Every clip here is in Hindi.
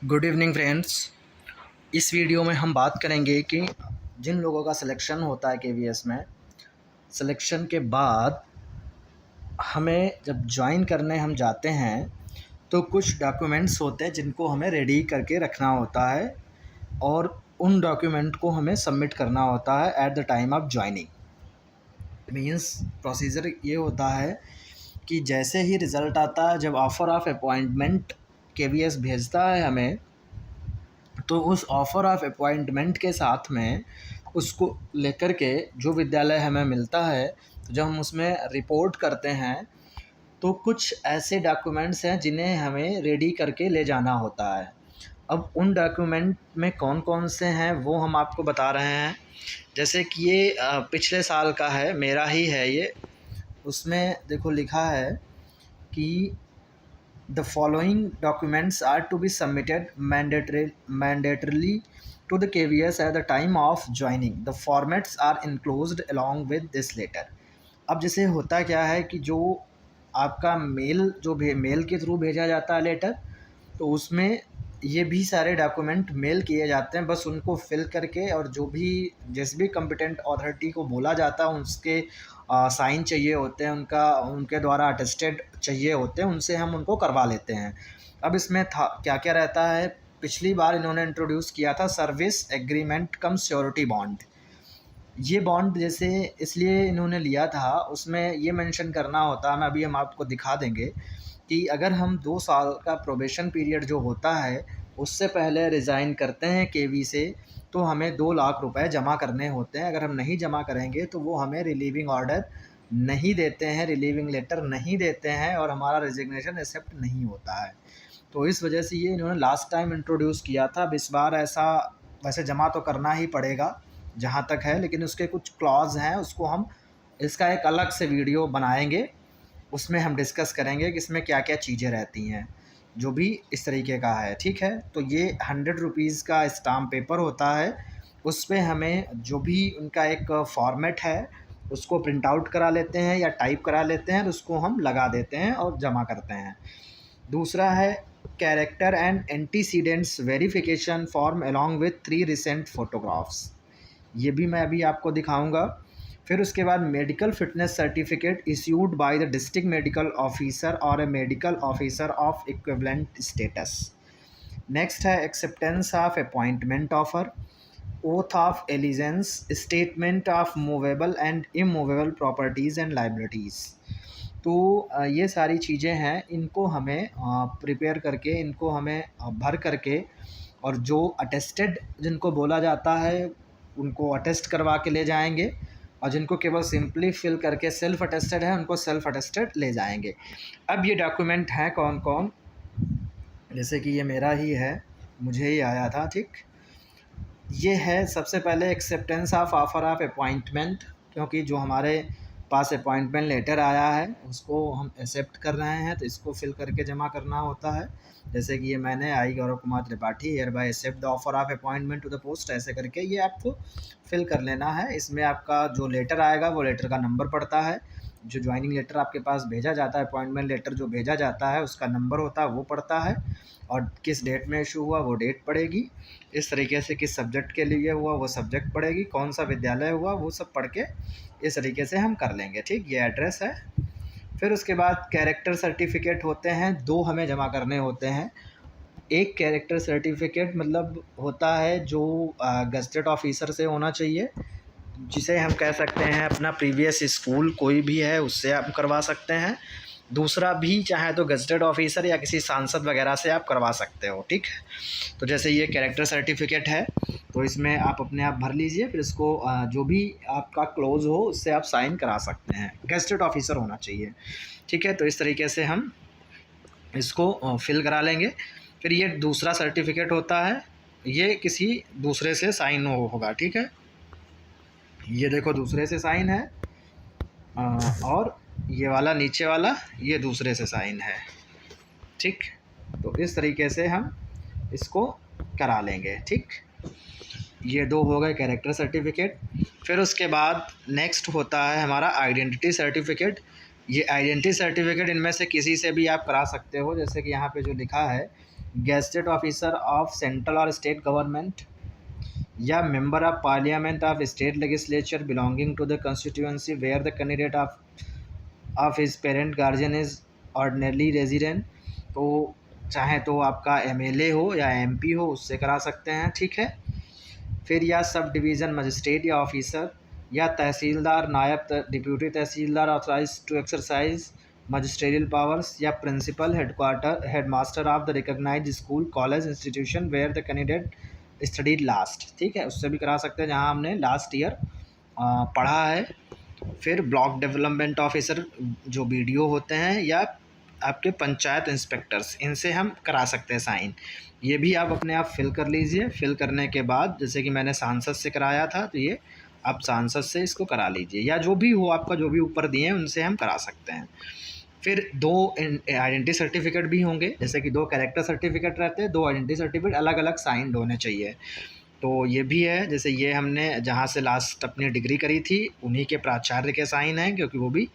Good evening friends. इस वीडियो में हम बात करेंगे कि जिन लोगों का सिलेक्शन होता है केवीएस में, सिलेक्शन के बाद हमें जब ज्वाइन करने हम जाते हैं तो कुछ डॉक्यूमेंट्स होते हैं जिनको हमें रेडी करके रखना होता है और उन डॉक्यूमेंट को हमें सबमिट करना होता है at the time of joining. Means procedure ये होता है कि जैसे ही रिज़ल्ट आता है, जब ऑफ़र ऑफ अपॉइंटमेंट केवीएस भेजता है हमें, तो उस ऑफ़र ऑफ अपॉइंटमेंट के साथ में उसको लेकर के जो विद्यालय हमें मिलता है, तो जब हम उसमें रिपोर्ट करते हैं तो कुछ ऐसे डॉक्यूमेंट्स हैं जिन्हें हमें रेडी करके ले जाना होता है। अब उन डॉक्यूमेंट में कौन-कौन से हैं वो हम आपको बता रहे हैं। जैसे कि ये पिछले साल का है, मेरा ही है ये। उसमें देखो लिखा है कि The following documents are to be submitted mandatorily to the KVS at the time of joining. The formats are enclosed along with this letter. अब जैसे होता क्या है कि जो आपका मेल के थ्रू भेजा जाता है लेटर, तो उसमें ये भी सारे डॉक्यूमेंट मेल किए जाते हैं। बस उनको फिल करके और जिस भी कॉम्पिटेंट अथॉरिटी को बोला जाता है उसके साइन चाहिए होते हैं, उनके द्वारा अटेस्टेड चाहिए होते हैं, उनसे हम उनको करवा लेते हैं। अब इसमें था क्या क्या रहता है, पिछली बार इन्होंने इंट्रोड्यूस किया था सर्विस एग्रीमेंट कम श्योरिटी बॉन्ड। ये बॉन्ड जैसे इसलिए इन्होंने लिया था, उसमें ये मेंशन करना होता है, हम आपको दिखा देंगे कि अगर हम 2 साल का प्रोबेशन पीरियड जो होता है उससे पहले रिज़ाइन करते हैं केवी से, तो हमें 2 लाख रुपए जमा करने होते हैं। अगर हम नहीं जमा करेंगे तो वो हमें रिलीविंग ऑर्डर नहीं देते हैं, रिलीविंग लेटर नहीं देते हैं और हमारा रेजिग्नेशन एक्सेप्ट नहीं होता है। तो इस वजह से ये इन्होंने लास्ट टाइम इंट्रोड्यूस किया था। अब इस बार ऐसा, वैसे जमा तो करना ही पड़ेगा जहाँ तक है, लेकिन उसके कुछ क्लॉज़ हैं, उसको हम इसका एक अलग से वीडियो बनाएंगे, उसमें हम डिस्कस करेंगे कि इसमें क्या-क्या चीज़ें रहती हैं, जो भी इस तरीके का है, ठीक है। तो ये 100 रुपीज़ का स्टाम्प पेपर होता है, उस पे हमें जो भी उनका एक फॉर्मेट है उसको प्रिंट आउट करा लेते हैं या टाइप करा लेते हैं, और उसको हम लगा देते हैं और जमा करते हैं। दूसरा है character and antecedents verification form along with 3 recent photographs, ये भी मैं अभी आपको दिखाऊंगा। फिर उसके बाद medical fitness certificate issued by the district medical officer और a medical officer of equivalent status. Next है acceptance of appointment offer, oath of allegiance, statement of movable and immovable properties and liabilities. तो ये सारी चीज़ें हैं, इनको हमें प्रिपेयर करके, इनको हमें भर करके, और जो अटेस्टेड जिनको बोला जाता है उनको अटेस्ट करवा के ले जाएंगे, और जिनको केवल सिंपली फिल करके सेल्फ़ अटेस्टेड है उनको सेल्फ़ अटेस्टेड ले जाएंगे। अब ये डॉक्यूमेंट हैं कौन कौन, जैसे कि ये मेरा ही है, मुझे ही आया था, ठीक। ये है सबसे पहले acceptance of offer of appointment, क्योंकि जो हमारे पास अपॉइंटमेंट लेटर आया है उसको हम एक्सेप्ट कर रहे हैं, तो इसको फिल करके जमा करना होता है। जैसे कि ये मैंने I Gaurav Kumar Tripathi hereby accept the offer of appointment to the post, ऐसे करके ये आपको फिल कर लेना है। इसमें आपका जो लेटर आएगा वो लेटर का नंबर पड़ता है, जो ज्वाइनिंग लेटर आपके पास भेजा जाता है, अपॉइंटमेंट लेटर जो भेजा जाता है उसका नंबर होता है वो पड़ता है, और किस डेट में इशू हुआ वो डेट पड़ेगी। इस तरीके से किस सब्जेक्ट के लिए हुआ वो सब्जेक्ट पड़ेगी, कौन सा विद्यालय हुआ वो सब पढ़ के इस तरीके से हम कर लेंगे, ठीक। ये एड्रेस है। फिर उसके बाद कैरेक्टर सर्टिफिकेट होते हैं, 2 हमें जमा करने होते हैं। एक कैरेक्टर सर्टिफिकेट मतलब होता है जो गज़टेड ऑफिसर से होना चाहिए, जिसे हम कह सकते हैं अपना प्रीवियस स्कूल कोई भी है उससे आप करवा सकते हैं। दूसरा भी चाहे तो गज़टेड ऑफिसर या किसी सांसद वगैरह से आप करवा सकते हो, ठीक है। तो जैसे ये कैरेक्टर सर्टिफिकेट है, तो इसमें आप अपने आप भर लीजिए, फिर इसको जो भी आपका क्लोज़ हो उससे आप साइन करा सकते हैं, गज़टेड ऑफिसर होना चाहिए, ठीक है। तो इस तरीके से हम इसको फिल करा लेंगे। फिर ये दूसरा सर्टिफिकेट होता है, ये किसी दूसरे से साइन होगा, ठीक है। ये देखो दूसरे से साइन है, और ये वाला नीचे वाला ये दूसरे से साइन है, ठीक। तो इस तरीके से हम इसको करा लेंगे, ठीक। ये 2 हो गए कैरेक्टर सर्टिफिकेट। फिर उसके बाद नेक्स्ट होता है हमारा आइडेंटिटी सर्टिफिकेट। ये आइडेंटिटी सर्टिफिकेट इनमें से किसी से भी आप करा सकते हो, जैसे कि यहाँ पे जो लिखा है गेजेटेड ऑफिसर ऑफ सेंट्रल और स्टेट गवर्नमेंट, या member of parliament of state legislature belonging to the constituency where the candidate of his parent guardian is ordinarily resident. तो चाहे तो आपका एमएलए हो या एमपी हो, उससे करा सकते हैं, ठीक है। फिर या सब डिवीज़न मजिस्ट्रेट या ऑफिसर, या tehsildar, naib deputy tehsildar authorise to exercise magisterial powers, या principal headmaster of the recognised school college institution where the candidate studied last, ठीक है, उससे भी करा सकते हैं जहां हमने लास्ट ईयर पढ़ा है। फिर ब्लॉक डेवलपमेंट ऑफिसर जो बीडीओ होते हैं, या आपके पंचायत इंस्पेक्टर्स, इनसे हम करा सकते हैं साइन। ये भी आप अपने आप फिल कर लीजिए। फिल करने के बाद जैसे कि मैंने सांसद से कराया था, तो ये आप सांसद से इसको करा लीजिए, या जो भी हो आपका, जो भी ऊपर दिए हैं उनसे हम करा सकते हैं। फिर 2 आइडेंटिटी सर्टिफिकेट भी होंगे, जैसे कि 2 कैरेक्टर सर्टिफिकेट रहते हैं, 2 आइडेंटिटी सर्टिफिकेट अलग अलग साइंड होने चाहिए। तो ये भी है, जैसे ये हमने जहाँ से लास्ट अपनी डिग्री करी थी उन्हीं के प्राचार्य के साइन हैं, क्योंकि वो भी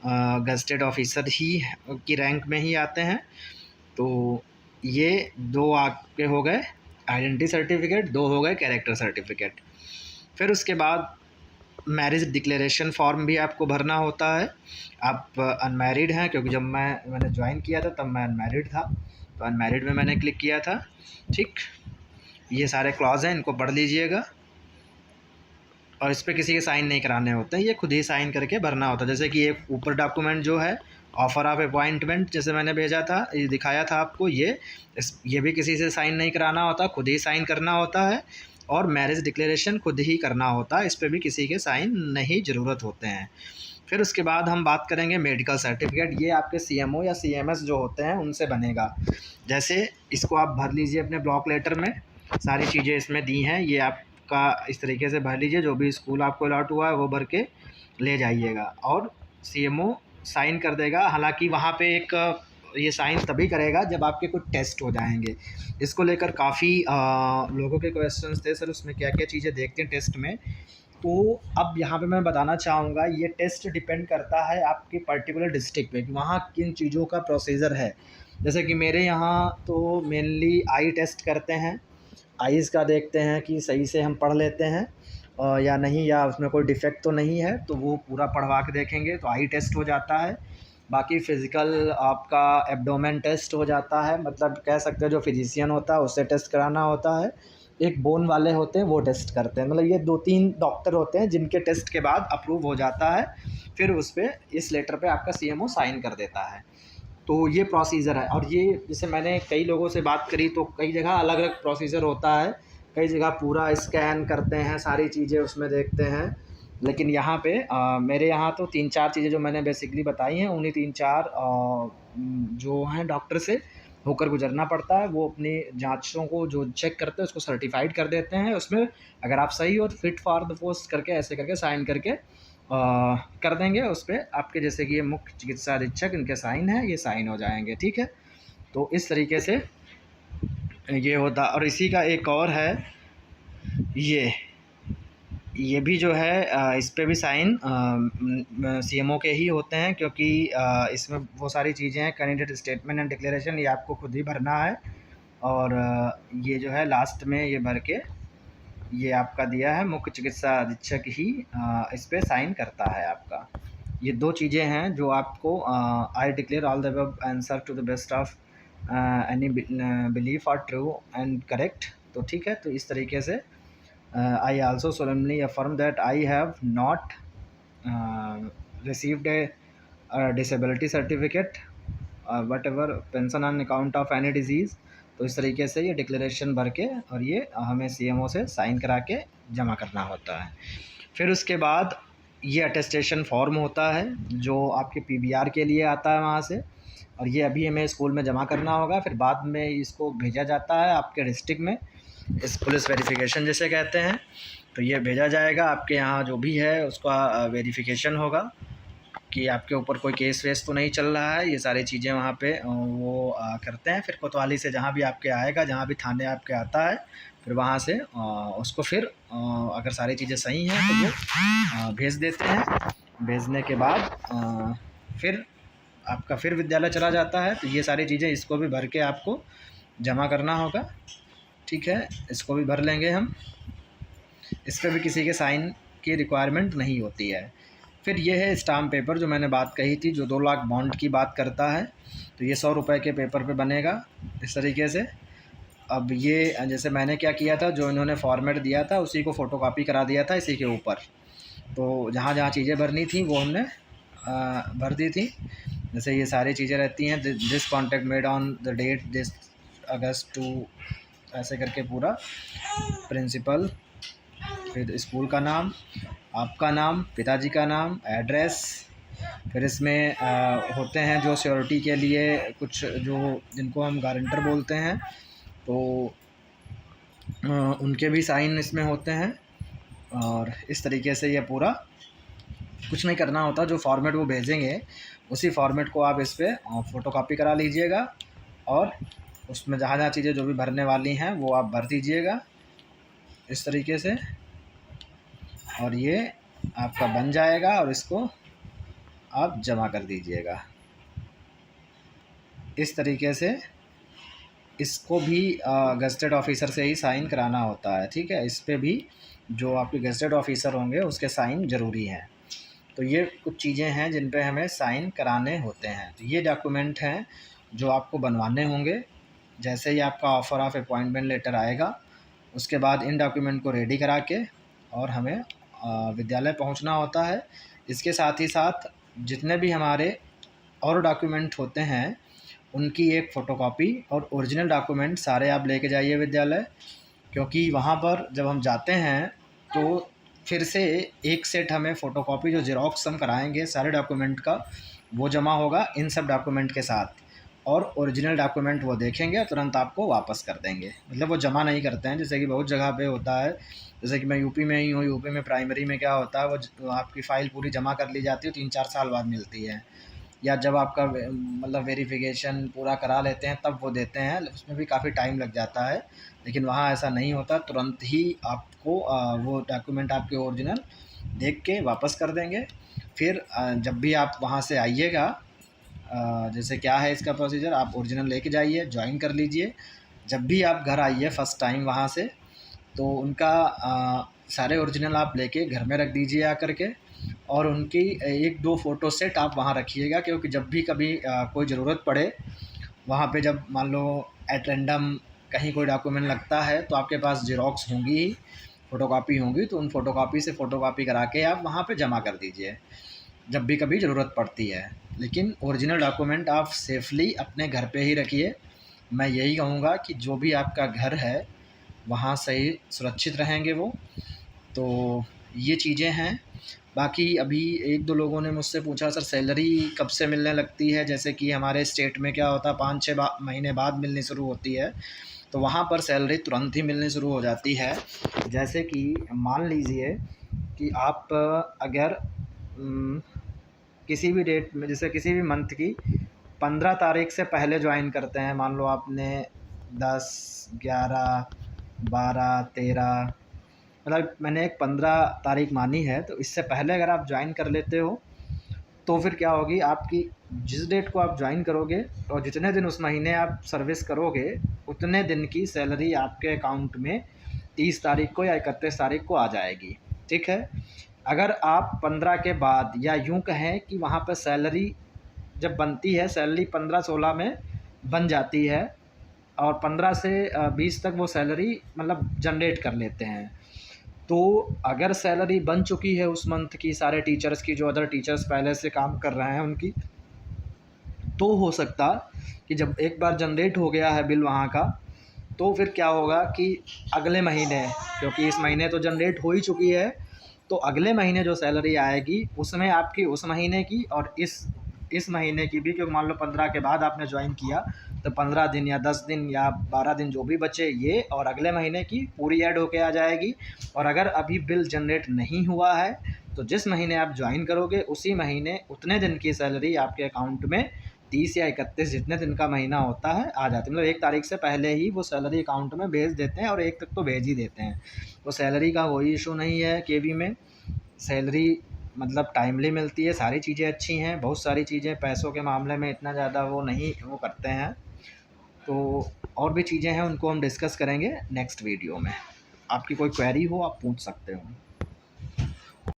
गजेटेड ऑफिसर ही की रैंक में ही आते हैं। तो ये 2 आपके हो गए आइडेंटिटी सर्टिफिकेट, 2 हो गए कैरेक्टर सर्टिफिकेट। फिर उसके बाद मैरिज डिक्लेरेशन फॉर्म भी आपको भरना होता है। आप अनमैरिड हैं, क्योंकि जब मैंने ज्वाइन किया था तब मैं अनमैरिड था, तो अनमैरिड में मैंने क्लिक किया था, ठीक। ये सारे क्लॉज हैं, इनको पढ़ लीजिएगा, और इस पर किसी के साइन नहीं कराने होते हैं, ये खुद ही साइन करके भरना होता है। जैसे कि एक ऊपर डॉक्यूमेंट जो है ऑफ़र ऑफ अपॉइंटमेंट, जैसे मैंने भेजा था, ये दिखाया था आपको, ये भी किसी से साइन नहीं कराना होता, खुद ही साइन करना होता है। और मैरिज डिक्लेरेशन खुद ही करना होता है, इस पर भी किसी के साइन नहीं ज़रूरत होते हैं। फिर उसके बाद हम बात करेंगे मेडिकल सर्टिफिकेट। ये आपके सीएमओ या सीएमएस जो होते हैं उनसे बनेगा। जैसे इसको आप भर लीजिए अपने ब्लॉक लेटर में, सारी चीज़ें इसमें दी हैं, ये आपका इस तरीके से भर लीजिए, जो भी स्कूल आपको अलॉट हुआ है वो भर के ले जाइएगा, और सीएमओ साइन कर देगा। हालांकि वहाँ पे एक ये साइन तभी करेगा जब आपके कुछ टेस्ट हो जाएंगे। इसको लेकर काफ़ी लोगों के क्वेश्चंस थे, सर उसमें क्या क्या चीज़ें देखते हैं टेस्ट में। तो अब यहाँ पे मैं बताना चाहूँगा, ये टेस्ट डिपेंड करता है आपके पर्टिकुलर डिस्ट्रिक्ट पे कि वहाँ किन चीज़ों का प्रोसीजर है। जैसे कि मेरे यहाँ तो मेनली आई टेस्ट करते हैं, आईज़ का देखते हैं कि सही से हम पढ़ लेते हैं या नहीं, या उसमें कोई डिफ़ेक्ट तो नहीं है, तो वो पूरा पढ़वा के देखेंगे, तो आई टेस्ट हो जाता है। बाकी फ़िज़िकल आपका एब्डोमेन टेस्ट हो जाता है, मतलब कह सकते हैं जो फिजिशियन होता है उससे टेस्ट कराना होता है। एक बोन वाले होते हैं वो टेस्ट करते हैं, मतलब ये 2-3 डॉक्टर होते हैं जिनके टेस्ट के बाद अप्रूव हो जाता है। फिर उस पर इस लेटर पे आपका सीएमओ साइन कर देता है। तो ये प्रोसीजर है। और ये जैसे मैंने कई लोगों से बात करी तो कई जगह अलग अलग प्रोसीजर होता है, कई जगह पूरा स्कैन करते हैं, सारी चीज़ें उसमें देखते हैं। लेकिन यहाँ पे मेरे यहाँ तो 3-4 चीज़ें जो मैंने बेसिकली बताई हैं, उन्हीं 3-4 जो हैं डॉक्टर से होकर गुजरना पड़ता है। वो अपनी जाँचों को जो चेक करते हैं उसको सर्टिफाइड कर देते हैं। उसमें अगर आप सही हो तो फिट फॉर द पोस्ट करके ऐसे करके साइन करके कर देंगे उस पर आपके, जैसे कि ये मुख्य चिकित्सा अधीक्षक इनके साइन है, ये साइन हो जाएंगे, ठीक है। तो इस तरीके से ये होता। और इसी का एक और है, ये भी जो है इस पे भी साइन सीएमओ के ही होते हैं, क्योंकि इसमें वो सारी चीज़ें हैं, कैंडिडेट स्टेटमेंट एंड डिक्लेरेशन ये आपको खुद ही भरना है। और ये जो है लास्ट में ये भर के ये आपका दिया है, मुख्य चिकित्सा अधीक्षक ही इस पे साइन करता है आपका। ये 2 चीज़ें हैं जो आपको I declare all the above answer to the best of any belief are true and correct. तो ठीक है, तो इस तरीके से I also solemnly affirm that I have not received a disability certificate whatever pension on account of any disease। तो इस तरीके से ये डिक्लेरेशन भर के और ये हमें सीएमओ से साइन करा के जमा करना होता है। फिर उसके बाद ये अटेस्टेशन फॉर्म होता है जो आपके पीबीआर के लिए आता है वहाँ से, और ये अभी हमें स्कूल में जमा करना होगा। फिर बाद में इसको भेजा जाता है आपके डिस्ट्रिक्ट में, इस पुलिस वेरिफिकेशन जिसे कहते हैं। तो ये भेजा जाएगा आपके यहाँ, जो भी है उसका वेरिफिकेशन होगा कि आपके ऊपर कोई केस वेस तो नहीं चल रहा है। ये सारी चीज़ें वहाँ पे वो करते हैं। फिर कोतवाली से जहाँ भी आपके आएगा, जहाँ भी थाने आपके आता है, फिर वहाँ से उसको फिर अगर सारी चीज़ें सही हैं तो वो भेज देते हैं। भेजने के बाद फिर आपका फिर विद्यालय चला जाता है। तो ये सारी चीज़ें इसको भी भर के आपको जमा करना होगा। ठीक है, इसको भी भर लेंगे हम। इस पर भी किसी के साइन की रिक्वायरमेंट नहीं होती है। फिर ये है स्टाम्प पेपर जो मैंने बात कही थी, जो 2 लाख बॉन्ड की बात करता है। तो ये 100 रुपये के पेपर पे बनेगा इस तरीके से। अब ये जैसे मैंने क्या किया था, जो इन्होंने फॉर्मेट दिया था उसी को फ़ोटोकॉपी करा दिया था इसी के ऊपर। तो जहाँ जहाँ चीज़ें भरनी थी वो हमने भर दी थी। जैसे ये सारी चीज़ें रहती हैं, this contact made on the date this August two, ऐसे करके पूरा प्रिंसिपल, फिर स्कूल का नाम, आपका नाम, पिताजी का नाम, एड्रेस। फिर इसमें होते हैं जो श्योरिटी के लिए कुछ, जो जिनको हम गारंटर बोलते हैं, तो उनके भी साइन इसमें होते हैं। और इस तरीके से ये पूरा, कुछ नहीं करना होता, जो फॉर्मेट वो भेजेंगे उसी फॉर्मेट को आप इस पर फ़ोटोकॉपी करा लीजिएगा और उसमें जहाँ जहाँ चीज़ें जो भी भरने वाली हैं वो आप भर दीजिएगा इस तरीके से, और ये आपका बन जाएगा और इसको आप जमा कर दीजिएगा इस तरीके से। इसको भी गज़टेड ऑफिसर से ही साइन कराना होता है। ठीक है, इस पे भी जो आपके गज़टेड ऑफिसर होंगे उसके साइन ज़रूरी हैं। तो ये कुछ चीज़ें हैं जिन पे हमें साइन कराने होते हैं। तो ये डॉक्यूमेंट हैं जो आपको बनवाने होंगे। जैसे ही आपका ऑफ़र ऑफ अपॉइंटमेंट लेटर आएगा उसके बाद इन डॉक्यूमेंट को रेडी करा के और हमें विद्यालय पहुंचना होता है। इसके साथ ही साथ जितने भी हमारे और डॉक्यूमेंट होते हैं उनकी एक फ़ोटोकॉपी और ओरिजिनल डॉक्यूमेंट सारे आप लेके जाइए विद्यालय, क्योंकि वहाँ पर जब हम जाते हैं तो फिर से एक सेट हमें फ़ोटोकॉपी जो ज़ेरॉक्स हम कराएंगे सारे डॉक्यूमेंट का वो जमा होगा इन सब डॉक्यूमेंट के साथ, और ओरिजिनल डॉक्यूमेंट वो देखेंगे और तुरंत आपको वापस कर देंगे। मतलब वो जमा नहीं करते हैं, जैसे कि बहुत जगह पे होता है। जैसे कि मैं यूपी में ही हूँ, यूपी में प्राइमरी में क्या होता है, वो आपकी फ़ाइल पूरी जमा कर ली जाती है, 3-4 साल बाद मिलती है, या जब आपका मतलब वेरिफिकेशन पूरा करा लेते हैं तब वो देते हैं, उसमें भी काफ़ी टाइम लग जाता है। लेकिन वहाँ ऐसा नहीं होता, तुरंत ही आपको वो डॉक्यूमेंट आपके ओरिजिनल देख के वापस कर देंगे। फिर जब भी आप वहाँ से आइएगा, जैसे क्या है इसका प्रोसीजर, आप ओरिजिनल लेके जाइए, ज्वाइन कर लीजिए। जब भी आप घर आइए फ़र्स्ट टाइम वहाँ से, तो उनका सारे ओरिजिनल आप लेके घर में रख दीजिए आकर के, और उनकी 1-2 फ़ोटो सेट आप वहाँ रखिएगा, क्योंकि जब भी कभी कोई ज़रूरत पड़े वहाँ पे, जब मान लो एट रैंडम कहीं कोई डॉक्यूमेंट लगता है तो आपके पास ज़ेरॉक्स होंगी ही, फ़ोटोकॉपी होंगी, तो उन फ़ोटोकॉपी से फ़ोटोकॉपी करा के आप वहाँ पे जमा कर दीजिए जब भी कभी ज़रूरत पड़ती है। लेकिन ओरिजिनल डॉक्यूमेंट आप सेफ़ली अपने घर पे ही रखिए। मैं यही कहूँगा कि जो भी आपका घर है वहाँ सही सुरक्षित रहेंगे वो। तो ये चीज़ें हैं। बाकी अभी 1-2 लोगों ने मुझसे पूछा, सर सैलरी कब से मिलने लगती है? जैसे कि हमारे स्टेट में क्या होता है, 5-6 महीने बाद मिलनी शुरू होती है, तो वहाँ पर सैलरी तुरंत ही मिलनी शुरू हो जाती है। जैसे कि मान लीजिए कि आप अगर किसी भी डेट में, जैसे किसी भी मंथ की 15 तारीख से पहले ज्वाइन करते हैं, मान लो आपने 10, 11, 12, 13, मतलब मैंने एक 15 तारीख मानी है, तो इससे पहले अगर आप ज्वाइन कर लेते हो तो फिर क्या होगी, आपकी जिस डेट को आप ज्वाइन करोगे और जितने दिन उस महीने आप सर्विस करोगे उतने दिन की सैलरी आपके अकाउंट में 30 तारीख को या 31 तारीख को आ जाएगी। ठीक है, अगर आप 15 के बाद, या यूँ कहें कि वहाँ पर सैलरी जब बनती है, सैलरी 15-16 में बन जाती है और 15 से 20 तक वो सैलरी मतलब जनरेट कर लेते हैं। तो अगर सैलरी बन चुकी है उस मंथ की सारे टीचर्स की, जो अदर टीचर्स पहले से काम कर रहे हैं उनकी, तो हो सकता कि जब एक बार जनरेट हो गया है बिल वहाँ का, तो फिर क्या होगा कि अगले महीने, क्योंकि इस महीने तो जनरेट हो ही चुकी है, तो अगले महीने जो सैलरी आएगी उसमें आपकी उस महीने की और इस महीने की भी, क्योंकि मान लो 15 के बाद आपने ज्वाइन किया तो 15 दिन या 10 दिन या 12 दिन जो भी बचे ये, और अगले महीने की पूरी ऐड होके आ जाएगी। और अगर अभी बिल जनरेट नहीं हुआ है तो जिस महीने आप ज्वाइन करोगे उसी महीने उतने दिन की सैलरी आपके अकाउंट में 30 या 31 जितने दिन का महीना होता है आ जाती है। मतलब 1 तारीख से पहले ही वो सैलरी अकाउंट में भेज देते हैं, और 1 तक तो भेज ही देते हैं। तो सैलरी का कोई इशू नहीं है केवी में, सैलरी मतलब टाइमली मिलती है, सारी चीज़ें अच्छी हैं, बहुत सारी चीज़ें पैसों के मामले में इतना ज़्यादा वो नहीं वो करते हैं। तो और भी चीज़ें हैं उनको हम डिस्कस करेंगे नेक्स्ट वीडियो में। आपकी कोई क्वेरी हो आप पूछ सकते हो।